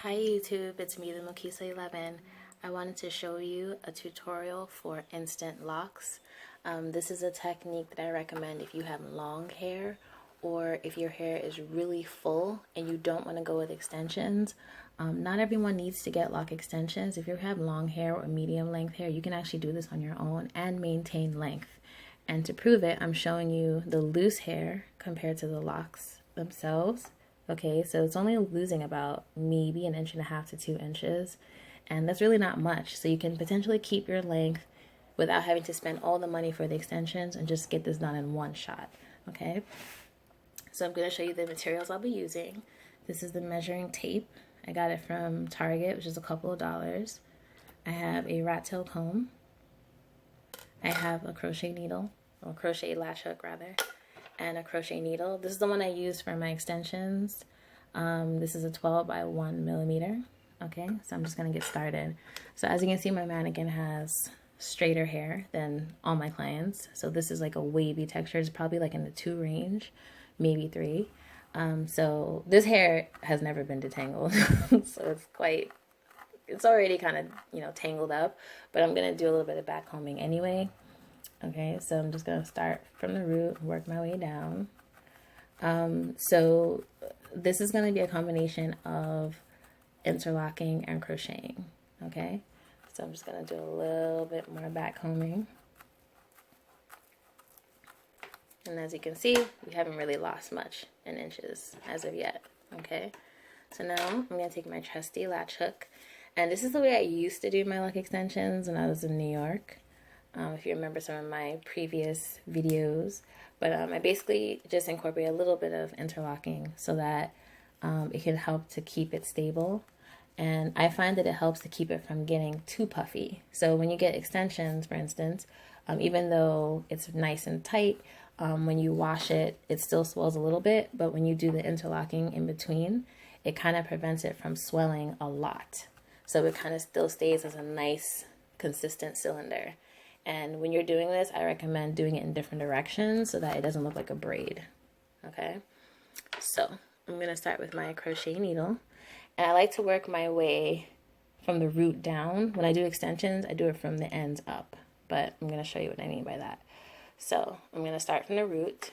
Hi YouTube, it's me, the Mokisa11. I wanted to show you a tutorial for instant locks. This is a technique that I recommend if you have long hair or if your hair is really full and you don't want to go with extensions. Not everyone needs to get lock extensions. If you have long hair or medium length hair, you can actually do this on your own and maintain length. And to prove it, I'm showing you the loose hair compared to the locks themselves. Okay, so it's only losing about maybe 1.5 to 2 inches, and that's really not much. So you can potentially keep your length without having to spend all the money for the extensions and just get this done in one shot. Okay, so I'm going to show you the materials I'll be using. This is the measuring tape. I got it from Target, which is a couple of dollars. I have a rat tail comb. I have a crochet needle, or crochet latch hook rather, and a crochet needle. This is the one I use for my extensions. This is a 12 by 1 millimeter. Okay, so I'm just gonna get started. So as you can see, my mannequin has straighter hair than all my clients. So this is like a wavy texture. It's probably like in the 2 range, maybe 3. So this hair has never been detangled. So it's already kind of, tangled up, but I'm gonna do a little bit of backcombing anyway. Okay, so I'm just gonna start from the root, work my way down. So this is gonna be a combination of interlocking and crocheting. Okay, so I'm just gonna do a little bit more backcombing. And as you can see, we haven't really lost much in inches as of yet. Okay, so now I'm gonna take my trusty latch hook. And this is the way I used to do my lock extensions when I was in New York. If you remember some of my previous videos. But I basically just incorporate a little bit of interlocking so that it can help to keep it stable. And I find that it helps to keep it from getting too puffy. So when you get extensions, for instance, even though it's nice and tight, when you wash it, it still swells a little bit. But when you do the interlocking in between, it kind of prevents it from swelling a lot. So it kind of still stays as a nice, consistent cylinder. And when you're doing this, I recommend doing it in different directions so that it doesn't look like a braid. Okay, so I'm going to start with my crochet needle. And I like to work my way from the root down. When I do extensions, I do it from the ends up. But I'm going to show you what I mean by that. So I'm going to start from the root.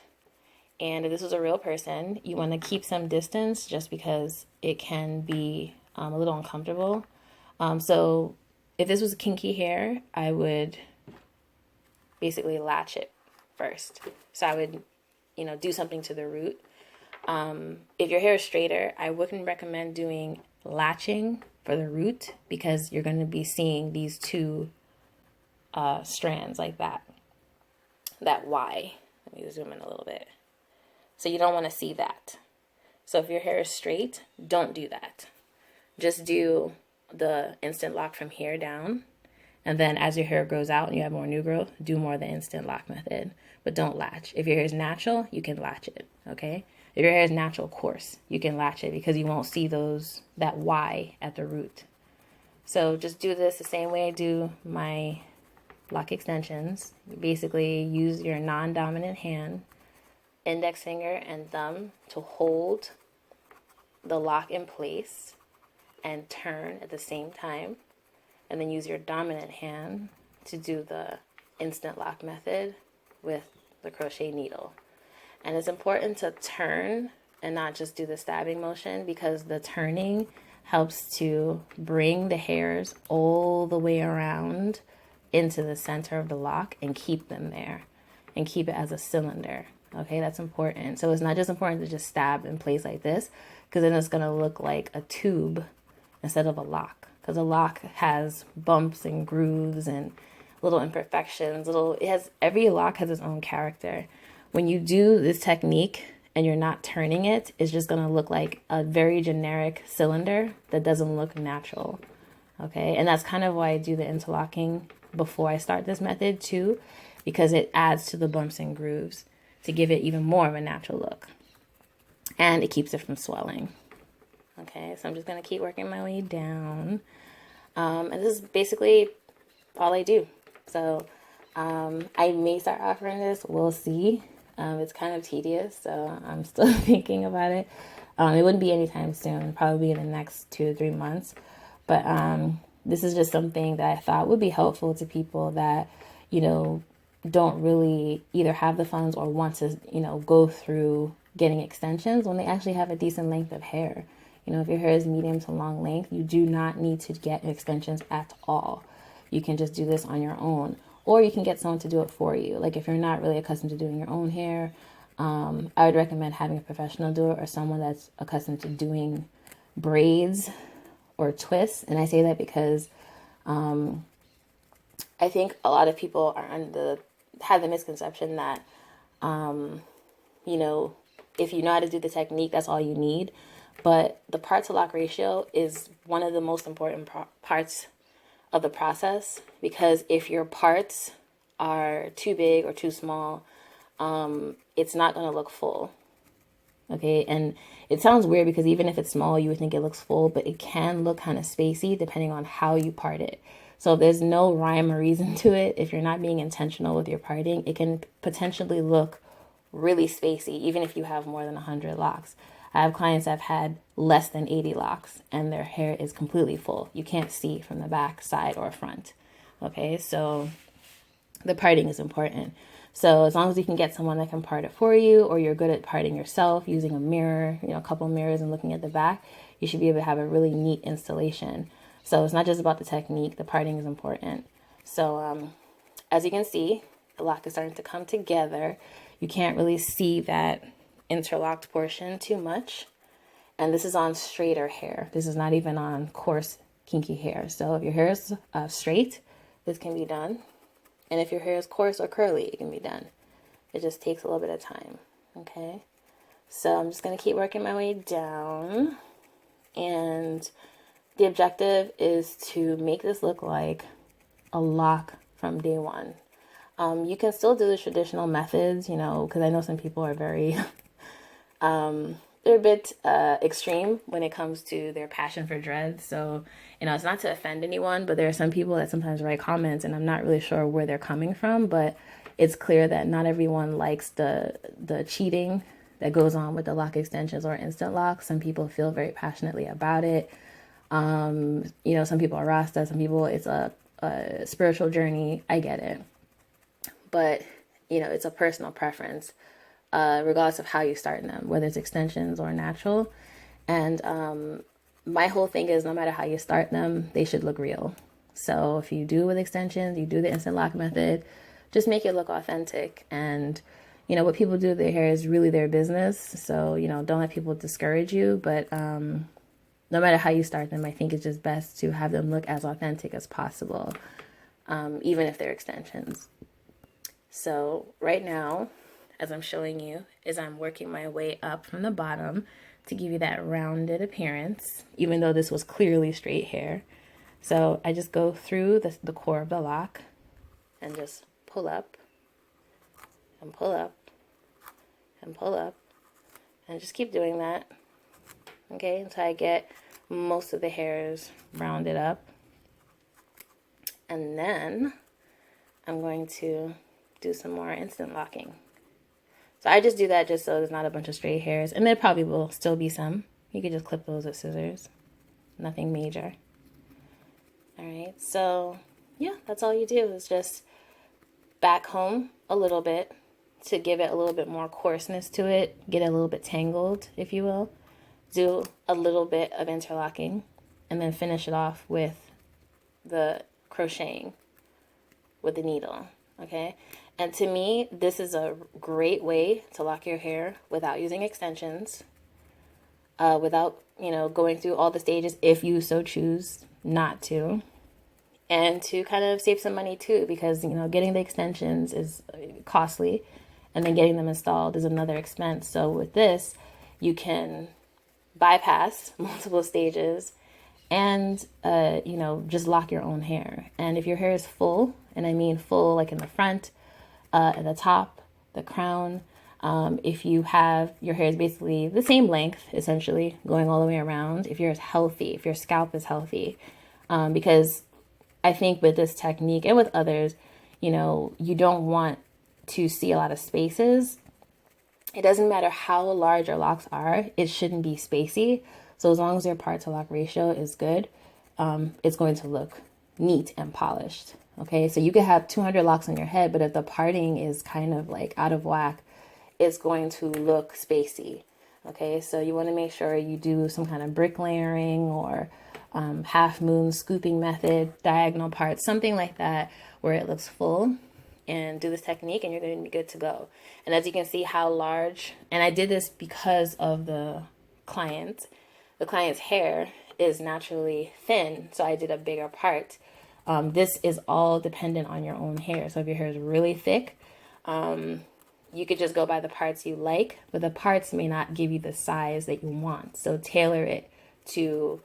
And if this was a real person, you want to keep some distance just because it can be a little uncomfortable. So if this was kinky hair, I would basically latch it first. So I would, do something to the root. If your hair is straighter, I wouldn't recommend doing latching for the root because you're going to be seeing these 2 strands like that. That Y. Let me zoom in a little bit. So you don't want to see that. So if your hair is straight, don't do that. Just do the instant lock from here down. And then as your hair grows out and you have more new growth, do more of the instant lock method. But don't latch. If your hair is natural, you can latch it, okay? If your hair is natural coarse, you can latch it because you won't see that Y at the root. So just do this the same way I do my lock extensions. You basically use your non-dominant hand, index finger and thumb to hold the lock in place and turn at the same time. And then use your dominant hand to do the instant lock method with the crochet needle. And it's important to turn and not just do the stabbing motion because the turning helps to bring the hairs all the way around into the center of the lock and keep them there and keep it as a cylinder. Okay, that's important. So it's not just important to just stab in place like this because then it's going to look like a tube instead of a lock. Because a lock has bumps and grooves and little imperfections. Every lock has its own character. When you do this technique and you're not turning it, it's just going to look like a very generic cylinder that doesn't look natural. Okay, and that's kind of why I do the interlocking before I start this method too, because it adds to the bumps and grooves to give it even more of a natural look. And it keeps it from swelling. Okay, so I'm just going to keep working my way down. And this is basically all I do. So I may start offering this. We'll see. It's kind of tedious, so I'm still thinking about it. It wouldn't be anytime soon, probably in the next 2 to 3 months. But this is just something that I thought would be helpful to people that, you know, don't really either have the funds or want to, you know, go through getting extensions when they actually have a decent length of hair. You know, if your hair is medium to long length, you do not need to get extensions at all. You can just do this on your own, or you can get someone to do it for you. Like if you're not really accustomed to doing your own hair, I would recommend having a professional do it, or someone that's accustomed to doing braids or twists. And I say that because I think a lot of people have the misconception that, you know, if you know how to do the technique, that's all you need. But the part to lock ratio is one of the most important parts of the process, because if your parts are too big or too small, it's not going to look full. Okay, and it sounds weird because even if it's small, you would think it looks full, but it can look kind of spacey depending on how you part it. So there's no rhyme or reason to it. If you're not being intentional with your parting, it can potentially look really spacey, even if you have more than 100 locks. I have clients that have had less than 80 locks and their hair is completely full. You can't see from the back, side, or front. Okay, so the parting is important. So as long as you can get someone that can part it for you, or you're good at parting yourself using a mirror, you know, a couple mirrors and looking at the back, you should be able to have a really neat installation. So it's not just about the technique, the parting is important. So as you can see, the lock is starting to come together. You can't really see that interlocked portion too much. And this is on straighter hair. This is not even on coarse, kinky hair. So if your hair is straight, this can be done. And if your hair is coarse or curly, it can be done. It just takes a little bit of time. Okay. So I'm just going to keep working my way down. And the objective is to make this look like a lock from day one. You can still do the traditional methods, you know, because I know some people are very, they're a bit extreme when it comes to their passion for dreads. So, you know, it's not to offend anyone, but there are some people that sometimes write comments and I'm not really sure where they're coming from, but it's clear that not everyone likes the cheating that goes on with the lock extensions or instant locks. Some people feel very passionately about it. You know, some people are Rasta, some people it's a spiritual journey. I get it. But, you know, it's a personal preference, regardless of how you start them, whether it's extensions or natural. And my whole thing is no matter how you start them, they should look real. So if you do with extensions, you do the instant lock method, just make it look authentic. And, you know, what people do with their hair is really their business. So, you know, don't let people discourage you. But no matter how you start them, I think it's just best to have them look as authentic as possible, even if they're extensions. So right now, as I'm showing you, is I'm working my way up from the bottom to give you that rounded appearance, even though this was clearly straight hair. So I just go through the core of the lock and just pull up and pull up and pull up and just keep doing that. Okay, until I get most of the hairs rounded up. And then I'm going to do some more instant locking. So I just do that just so there's not a bunch of straight hairs. And there probably will still be some. You could just clip those with scissors. Nothing major. All right, so yeah, that's all you do is just backcomb a little bit to give it a little bit more coarseness to it. Get it a little bit tangled, if you will. Do a little bit of interlocking. And then finish it off with the crocheting with the needle. Okay, and to me, this is a great way to lock your hair without using extensions, without, you know, going through all the stages if you so choose not to, and to kind of save some money too, because, you know, getting the extensions is costly, and then getting them installed is another expense. So with this, you can bypass multiple stages and, you know, just lock your own hair. And if your hair is full, and I mean full like in the front, at the top, the crown, if you have, your hair is basically the same length, essentially, going all the way around, if your hair is healthy, if your scalp is healthy, because I think with this technique and with others, you know, you don't want to see a lot of spaces It doesn't matter how large your locks are, it shouldn't be spacey. So as long as your part to lock ratio is good, it's going to look neat and polished. Okay, so you could have 200 locks on your head, but if the parting is kind of like out of whack, it's going to look spacey. Okay, so you want to make sure you do some kind of bricklayering or half moon scooping method, diagonal parts, something like that, where it looks full, and do this technique and you're going to be good to go. And as you can see how large, and I did this because of the client's hair is naturally thin, so I did a bigger part. This is all dependent on your own hair. So if your hair is really thick, you could just go by the parts you like, but the parts may not give you the size that you want. So tailor it to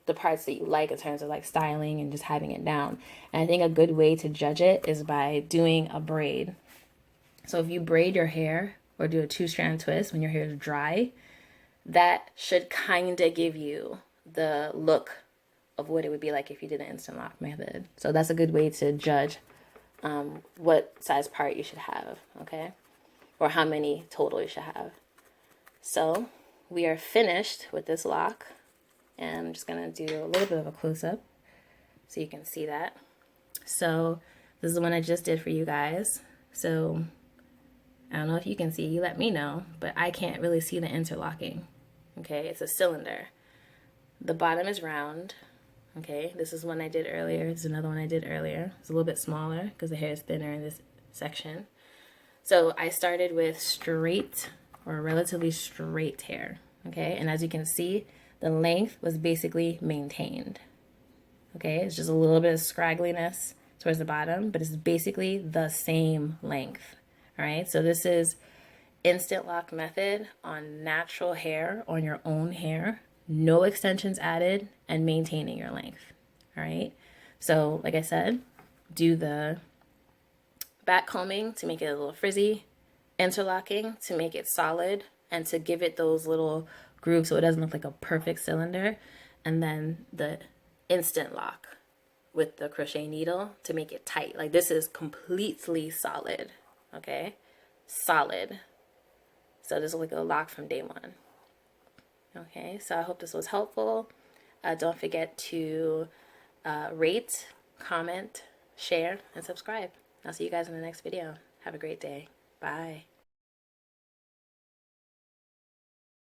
the parts that you like in terms of like styling and just having it down. And I think a good way to judge it is by doing a braid. So if you braid your hair or do a 2-strand twist when your hair is dry, that should kind of give you the look of what it would be like if you did an instant lock method. So that's a good way to judge what size part you should have, okay? Or how many total you should have. So we are finished with this lock. And I'm just going to do a little bit of a close-up so you can see that. So this is the one I just did for you guys. So I don't know if you can see, you let me know, but I can't really see the interlocking. Okay, it's a cylinder. The bottom is round. Okay, this is one I did earlier. This is another one I did earlier. It's a little bit smaller because the hair is thinner in this section. So I started with straight or relatively straight hair. Okay, and as you can see, the length was basically maintained. Okay, it's just a little bit of scraggliness towards the bottom, but it's basically the same length. All right, so this is instant lock method on natural hair, on your own hair, no extensions added, and maintaining your length. All right, so like I said, do the back combing to make it a little frizzy, interlocking to make it solid, and to give it those little grooves so it doesn't look like a perfect cylinder, and then the instant lock with the crochet needle to make it tight. Like this is completely solid, okay? Solid. So this will look like a lock from day one. Okay, so I hope this was helpful. Don't forget to rate, comment, share, and subscribe. I'll see you guys in the next video. Have a great day. Bye.